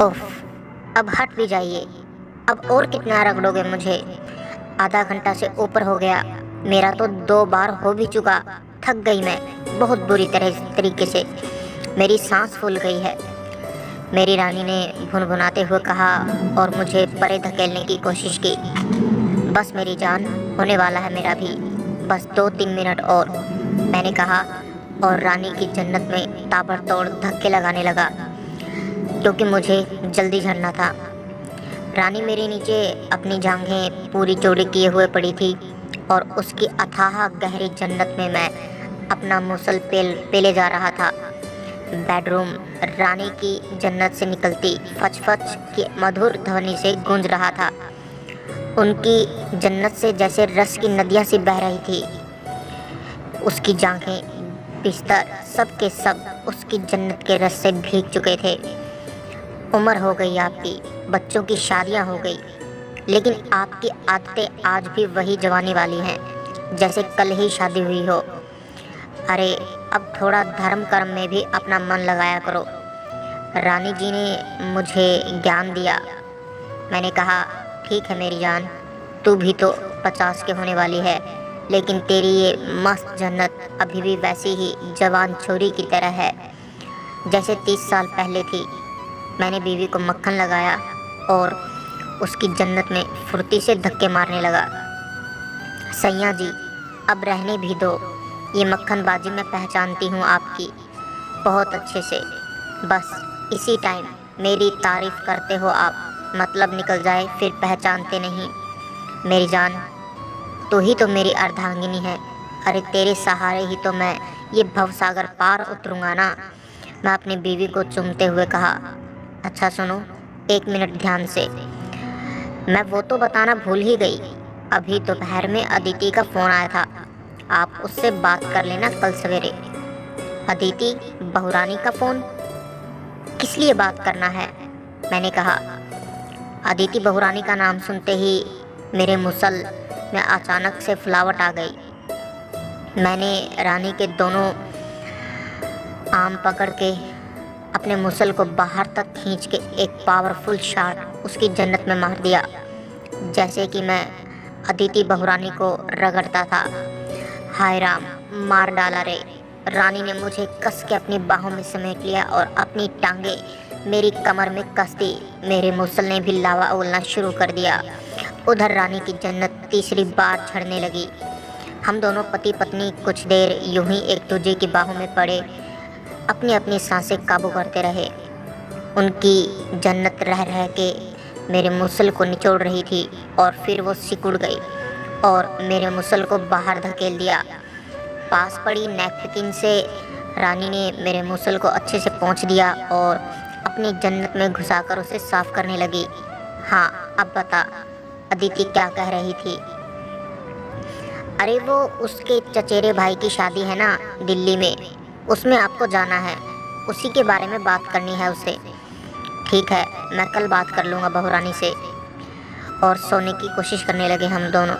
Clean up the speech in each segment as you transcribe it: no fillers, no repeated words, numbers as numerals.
ओफ, अब हट भी जाइए। अब और कितना रगड़ोगे मुझे? आधा घंटा से ऊपर हो गया, मेरा तो 2 बार हो भी चुका। थक गई मैं बहुत बुरी तरीके से, मेरी सांस फूल गई है, मेरी रानी ने भुनभुनाते हुए कहा और मुझे परे धकेलने की कोशिश की। बस मेरी जान, होने वाला है मेरा भी, बस 2-3 मिनट और, मैंने कहा और रानी की जन्नत में ताबड़तोड़ धक्के लगाने लगा क्योंकि मुझे जल्दी झड़ना था। रानी मेरे नीचे अपनी जांघें पूरी चौड़ी किए हुए पड़ी थी और उसकी अथाह गहरी जन्नत में मैं अपना मुसल पेले जा रहा था। बेडरूम रानी की जन्नत से निकलती फच फच की मधुर ध्वनि से गूंज रहा था। उनकी जन्नत से जैसे रस की नदियाँ सी बह रही थी। उसकी जांघें, बिस्तर, सब के सब उसकी जन्नत के रस से भीग चुके थे। उम्र हो गई आपकी, बच्चों की शादियां हो गई, लेकिन आपकी आदतें आज भी वही जवानी वाली हैं, जैसे कल ही शादी हुई हो। अरे अब थोड़ा धर्म कर्म में भी अपना मन लगाया करो। रानी जी ने मुझे ज्ञान दिया। मैंने कहा, ठीक है मेरी जान, तू भी तो 50 के होने वाली है, लेकिन तेरी ये मस्त जन्नत अभी भी वैसी ही जवान छोरी की तरह है जैसे 30 साल पहले थी। मैंने बीवी को मक्खन लगाया और उसकी जन्नत में फुर्ती से धक्के मारने लगा। सैया जी, अब रहने भी दो, ये मक्खनबाजी मैं पहचानती हूँ आपकी बहुत अच्छे से। बस इसी टाइम मेरी तारीफ करते हो आप, मतलब निकल जाए फिर पहचानते नहीं। मेरी जान, तू ही तो मेरी अर्धांगिनी है। अरे तेरे सहारे ही तो मैं ये भवसागर पार उतरूंगा ना। मैं अपनी बीवी को चूमते हुए कहा। अच्छा सुनो, 1 मिनट ध्यान से, मैं वो तो बताना भूल ही गई। अभी दोपहर में अदिति का फ़ोन आया था, आप उससे बात कर लेना कल सवेरे। अदिति बहुरानी का फ़ोन? किस लिए बात करना है? मैंने कहा। अदिति बहुरानी का नाम सुनते ही मेरे मुसल में अचानक से फुलावट आ गई। मैंने रानी के दोनों आम पकड़ के अपने मुसल को बाहर तक खींच के एक पावरफुल शॉट उसकी जन्नत में मार दिया, जैसे कि मैं अदिति बहुरानी को रगड़ता था। हाय राम, मार डाला रे। रानी ने मुझे कस के अपनी बाहों में समेट लिया और अपनी टांगे मेरी कमर में कस दी। मेरे मुसल ने भी लावा उगलना शुरू कर दिया। उधर रानी की जन्नत तीसरी बार झड़ने लगी। हम दोनों पति पत्नी कुछ देर यूं ही एक दूसरे की बाहों में पड़े अपनी अपनी सांसें काबू करते रहे। उनकी जन्नत रह रह के मेरे मुसल को निचोड़ रही थी और फिर वो सिकुड़ गई और मेरे मुसल को बाहर धकेल दिया। पास पड़ी नैपकिन से रानी ने मेरे मुसल को अच्छे से पोंछ दिया और अपनी जन्नत में घुसाकर उसे साफ करने लगी। हाँ, अब बता, अदिति क्या कह रही थी? अरे वो उसके चचेरे भाई की शादी है ना दिल्ली में, उसमें आपको जाना है, उसी के बारे में बात करनी है उसे। ठीक है, मैं कल बात कर लूँगा बहुरानी से। और सोने की कोशिश करने लगे हम दोनों।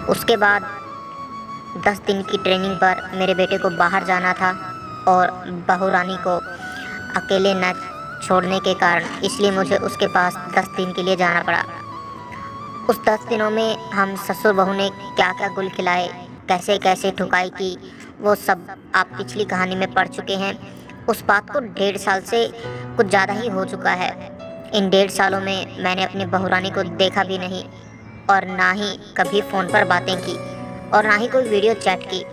उसके बाद 10 दिन की ट्रेनिंग पर मेरे बेटे को बाहर जाना था और बहुरानी को अकेले न छोड़ने के कारण इसलिए मुझे उसके पास 10 दिन के लिए जाना पड़ा। उस 10 दिनों में हम ससुर बहू ने क्या क्या गुल खिलाए, कैसे कैसे ठुकाई की, वो सब आप पिछली कहानी में पढ़ चुके हैं। उस बात को 1.5 साल से कुछ ज़्यादा ही हो चुका है। इन 1.5 सालों में मैंने अपनी बहुरानी को देखा भी नहीं और ना ही कभी फ़ोन पर बातें की और ना ही कोई वीडियो चैट की।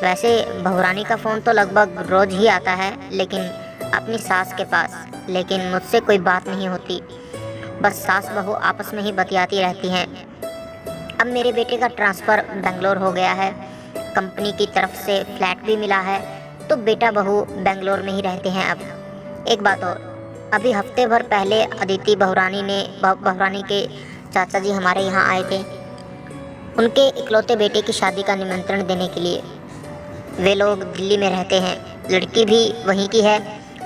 वैसे बहुरानी का फ़ोन तो लगभग रोज़ ही आता है, लेकिन अपनी सास के पास, लेकिन मुझसे कोई बात नहीं होती। बस सास बहू आपस में ही बतियाती रहती हैं। अब मेरे बेटे का ट्रांसफ़र बेंगलोर हो गया है, कंपनी की तरफ से फ्लैट भी मिला है, तो बेटा बहू बेंगलोर में ही रहते हैं अब। एक बात और, अभी हफ्ते भर पहले अदिति बहुरानी के चाचा जी हमारे यहाँ आए थे उनके इकलौते बेटे की शादी का निमंत्रण देने के लिए। वे लोग दिल्ली में रहते हैं, लड़की भी वहीं की है,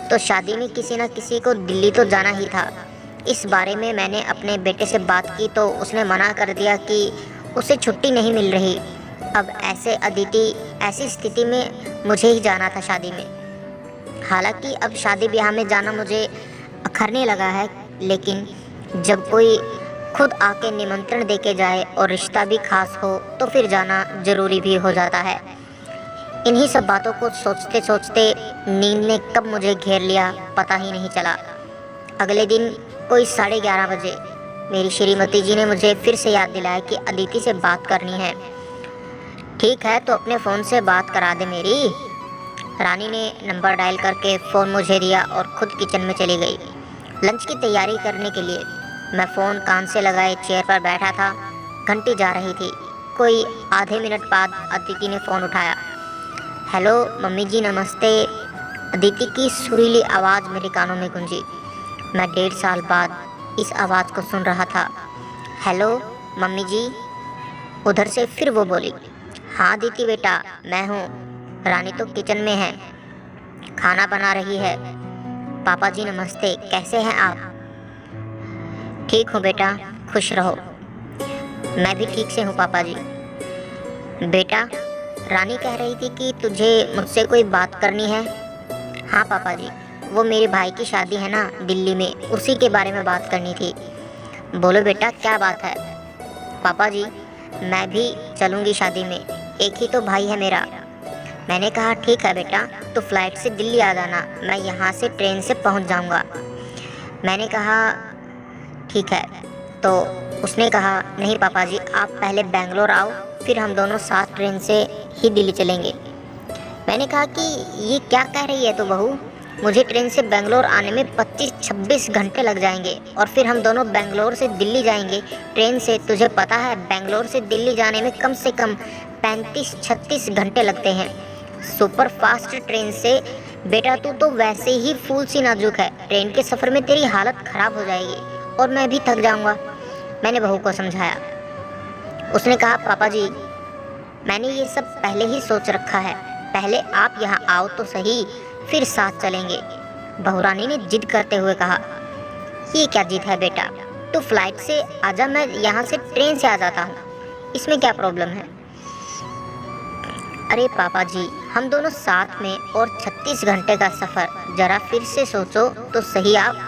तो शादी में किसी न किसी को दिल्ली तो जाना ही था। इस बारे में मैंने अपने बेटे से बात की तो उसने मना कर दिया कि उसे छुट्टी नहीं मिल रही। अब ऐसी स्थिति में मुझे ही जाना था शादी में। हालांकि अब शादी ब्याह में जाना मुझे अखरने लगा है, लेकिन जब कोई खुद आके निमंत्रण देके जाए और रिश्ता भी खास हो तो फिर जाना जरूरी भी हो जाता है। इन्हीं सब बातों को सोचते सोचते नींद ने कब मुझे घेर लिया पता ही नहीं चला। अगले दिन कोई 11:30 बजे मेरी श्रीमती जी ने मुझे फिर से याद दिलाया कि अदिति से बात करनी है। ठीक है, तो अपने फ़ोन से बात करा दे मेरी। रानी ने नंबर डायल करके फ़ोन मुझे दिया और खुद किचन में चली गई लंच की तैयारी करने के लिए। मैं फ़ोन कान से लगाए चेयर पर बैठा था। घंटी जा रही थी। कोई आधे मिनट बाद अदिति ने फ़ोन उठाया। हेलो मम्मी जी, नमस्ते। अदिति की सुरीली आवाज़ मेरे कानों में गूंजी। मैं 1.5 साल बाद इस आवाज़ को सुन रहा था। हेलो मम्मी जी। उधर से फिर वो बोली, हाँ अदिति बेटा, मैं हूँ। रानी तो किचन में है, खाना बना रही है। पापा जी नमस्ते, कैसे हैं आप? ठीक हूँ बेटा, खुश रहो। मैं भी ठीक से हूँ पापा जी। बेटा, रानी कह रही थी कि तुझे मुझसे कोई बात करनी है। हाँ पापा जी, वो मेरे भाई की शादी है ना दिल्ली में, उसी के बारे में बात करनी थी। बोलो बेटा, क्या बात है? पापा जी, मैं भी चलूँगी शादी में, एक ही तो भाई है मेरा। मैंने कहा ठीक है बेटा, तो फ्लाइट से दिल्ली आ जाना, मैं यहाँ से ट्रेन से पहुँच जाऊँगा। मैंने कहा ठीक है। तो उसने कहा नहीं पापा जी, आप पहले बेंगलोर आओ, फिर हम दोनों साथ ट्रेन से ही दिल्ली चलेंगे। मैंने कहा कि ये क्या कह रही है तू बहू, मुझे ट्रेन से बेंगलोर आने में 25-26 घंटे लग जाएंगे और फिर हम दोनों बेंगलोर से दिल्ली जाएंगे ट्रेन से। तुझे पता है बेंगलोर से दिल्ली जाने में कम से कम 35-36 घंटे लगते हैं सुपर फास्ट ट्रेन से। बेटा तू तो वैसे ही फूल सी नाजुक है, ट्रेन के सफ़र में तेरी हालत ख़राब हो जाएगी और मैं भी थक जाऊंगा। मैंने बहू को समझाया। उसने कहा पापा जी, मैंने ये सब पहले ही सोच रखा है, पहले आप यहाँ आओ तो सही, फिर साथ चलेंगे। बहुरानी ने जिद करते हुए कहा। ये क्या जिद है बेटा, तू फ्लाइट से आजा, मैं यहाँ से ट्रेन से आ जाता हूँ, इसमें क्या प्रॉब्लम है? अरे पापा जी, हम दोनों साथ में और 36 घंटे का सफ़र, ज़रा फिर से सोचो तो सही आप।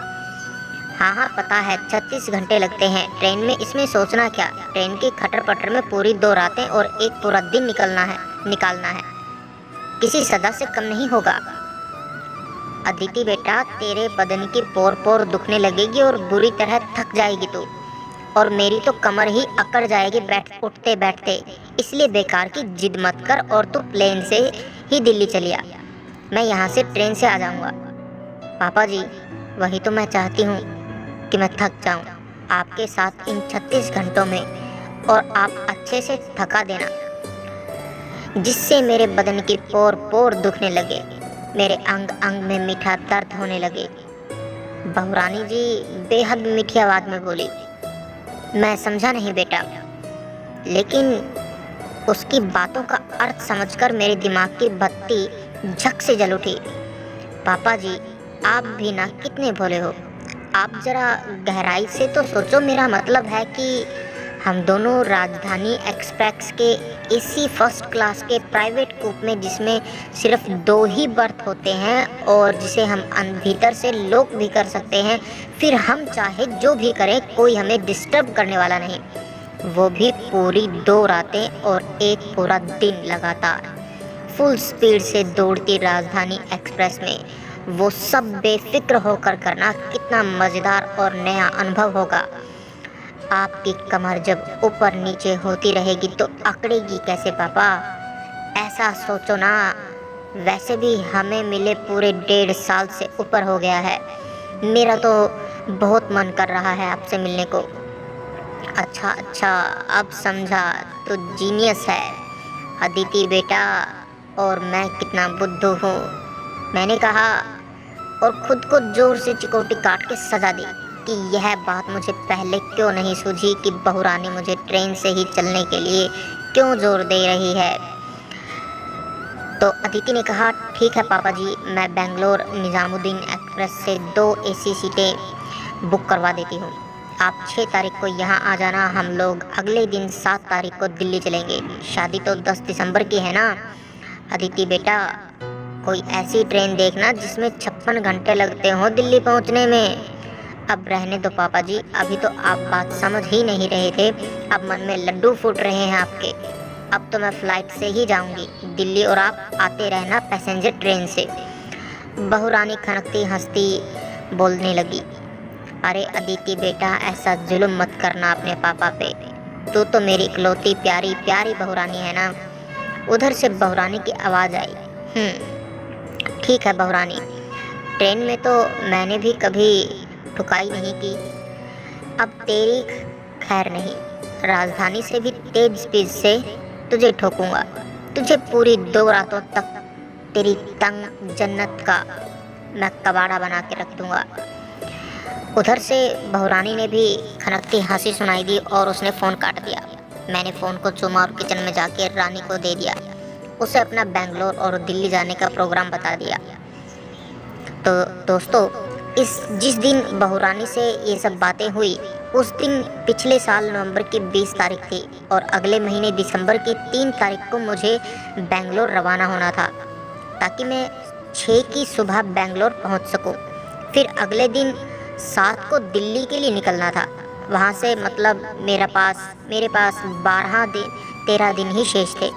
हाँ पता है 36 घंटे लगते हैं ट्रेन में, इसमें सोचना क्या। ट्रेन के खटर पटर में पूरी 2 रातें और एक पूरा दिन निकालना है, किसी सदा से कम नहीं होगा। अदिति बेटा, तेरे बदन की पोर पोर दुखने लगेगी और बुरी तरह थक जाएगी तू, और मेरी तो कमर ही अकड़ जाएगी उठते बैठते। इसलिए बेकार की जिद मत कर और तू प्लेन से ही दिल्ली चलिया, मैं यहाँ से ट्रेन से आ जाऊँगा। पापा जी, वही तो मैं चाहती हूँ कि मैं थक जाऊँ आपके साथ इन 36 घंटों में, और आप अच्छे से थका देना जिससे मेरे बदन की पोर पोर दुखने लगे, मेरे अंग अंग में मीठा दर्द होने लगे। बहुरानी जी बेहद मीठी आवाज़ में बोली। मैं समझा नहीं बेटा, लेकिन उसकी बातों का अर्थ समझकर मेरे दिमाग की बत्ती झक से जल उठी। पापा जी, आप भी ना कितने भोले हो, आप ज़रा गहराई से तो सोचो। मेरा मतलब है कि हम दोनों राजधानी एक्सप्रेस के एसी फर्स्ट क्लास के प्राइवेट कूप में, जिसमें सिर्फ 2 ही बर्थ होते हैं और जिसे हम भीतर से लॉक भी कर सकते हैं, फिर हम चाहे जो भी करें कोई हमें डिस्टर्ब करने वाला नहीं, वो भी पूरी 2 रातें और एक पूरा दिन लगातार फुल स्पीड से दौड़ती राजधानी एक्सप्रेस में, वो सब बेफिक्र होकर करना कितना मज़ेदार और नया अनुभव होगा। आपकी कमर जब ऊपर नीचे होती रहेगी तो अकड़ेगी कैसे पापा, ऐसा सोचो ना। वैसे भी हमें मिले पूरे 1.5 साल से ऊपर हो गया है, मेरा तो बहुत मन कर रहा है आपसे मिलने को। अच्छा, अब समझा, तो जीनियस है अदिति बेटा, और मैं कितना बुद्धू हूँ। मैंने कहा और खुद को जोर से चिकोटी काट के सजा दी कि यह बात मुझे पहले क्यों नहीं सूझी कि बहुरानी मुझे ट्रेन से ही चलने के लिए क्यों जोर दे रही है। तो अदिति ने कहा ठीक है पापा जी, मैं बेंगलोर निज़ामुद्दीन एक्सप्रेस से 2 एसी सीटें बुक करवा देती हूँ। आप 6 तारीख को यहाँ आ जाना, हम लोग अगले दिन 7 तारीख को दिल्ली चलेंगे। शादी तो 10 दिसंबर की है ना अदिति बेटा। कोई ऐसी ट्रेन देखना जिसमें 56 घंटे लगते हो दिल्ली पहुंचने में। अब रहने दो पापा जी, अभी तो आप बात समझ ही नहीं रहे थे, अब मन में लड्डू फूट रहे हैं आपके। अब तो मैं फ्लाइट से ही जाऊंगी दिल्ली और आप आते रहना पैसेंजर ट्रेन से। बहू रानी खनकती हंसती बोलने लगी, अरे अदिति बेटा, ऐसा जुल्म मत करना अपने पापा पे, तू तो मेरी इकलौती प्यारी प्यारी बहू रानी है ना। उधर से बहू रानी की आवाज़ आई, ठीक है बहू रानी, ट्रेन में तो मैंने भी कभी ठुकाई नहीं की, अब तेरी खैर नहीं, राजधानी से भी तेज स्पीड से तुझे ठोकूंगा, तुझे पूरी 2 रातों तक तेरी तंग जन्नत का मैं कबाड़ा बना के रख दूंगा। उधर से बहू रानी ने भी खनकती हंसी सुनाई दी और उसने फ़ोन काट दिया। मैंने फ़ोन को चूमा और किचन में जाके रानी को दे दिया, उसे अपना बेंगलोर और दिल्ली जाने का प्रोग्राम बता दिया। तो दोस्तों, जिस दिन बहू रानी से ये सब बातें हुई उस दिन पिछले साल नवंबर की 20 तारीख थी और अगले महीने दिसंबर की 3 तारीख को मुझे बेंगलोर रवाना होना था ताकि मैं 6 की सुबह बेंगलोर पहुंच सकूं। फिर अगले दिन 7 को दिल्ली के लिए निकलना था। वहां से मतलब मेरे पास 13 दिन ही शेष थे।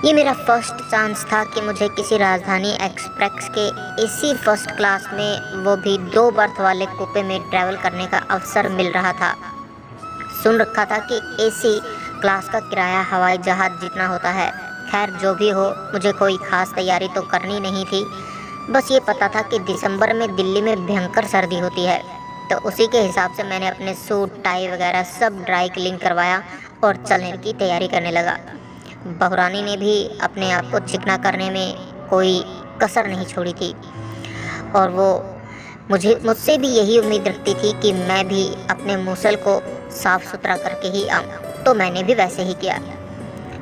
ये मेरा फर्स्ट चांस था कि मुझे किसी राजधानी एक्सप्रेस के एसी फर्स्ट क्लास में, वो भी 2 बर्थ वाले कूपे में ट्रैवल करने का अवसर मिल रहा था। सुन रखा था कि एसी क्लास का किराया हवाई जहाज़ जितना होता है। खैर जो भी हो, मुझे कोई ख़ास तैयारी तो करनी नहीं थी, बस ये पता था कि दिसंबर में दिल्ली में भयंकर सर्दी होती है। तो उसी के हिसाब से मैंने अपने सूट टाई वगैरह सब ड्राई क्लीन करवाया और चलने की तैयारी करने लगा। बहू रानी ने भी अपने आप को चिकना करने में कोई कसर नहीं छोड़ी थी और वो मुझसे भी यही उम्मीद रखती थी कि मैं भी अपने मूसल को साफ़ सुथरा करके ही आऊँ। तो मैंने भी वैसे ही किया।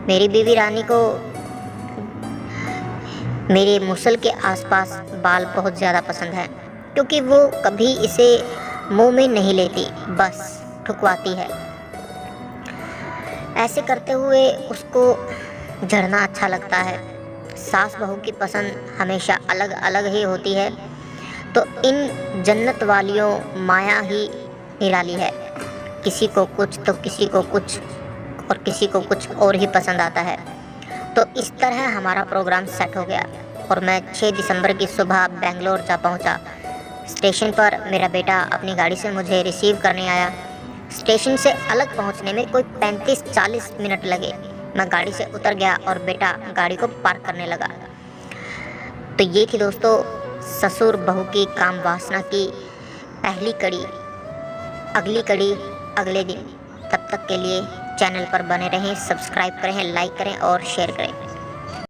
मेरी बीवी रानी को मेरे मूसल के आसपास बाल बहुत ज़्यादा पसंद है, क्योंकि वो कभी इसे मुंह में नहीं लेती, बस ठुकवाती है। ऐसे करते हुए उसको झड़ना अच्छा लगता है। सास बहू की पसंद हमेशा अलग अलग ही होती है, तो इन जन्नत वालियों माया ही निराली है। किसी को कुछ तो किसी को कुछ और किसी को कुछ और ही पसंद आता है। तो इस तरह हमारा प्रोग्राम सेट हो गया और मैं 6 दिसंबर की सुबह बेंगलोर जा पहुंचा। स्टेशन पर मेरा बेटा अपनी गाड़ी से मुझे रिसीव करने आया। स्टेशन से अलग पहुंचने में कोई 35-40 मिनट लगे। मैं गाड़ी से उतर गया और बेटा गाड़ी को पार्क करने लगा। तो ये थी दोस्तों ससुर बहू की काम वासना की पहली कड़ी। अगली कड़ी अगले दिन। तब तक के लिए चैनल पर बने रहें, सब्सक्राइब करें, लाइक करें और शेयर करें।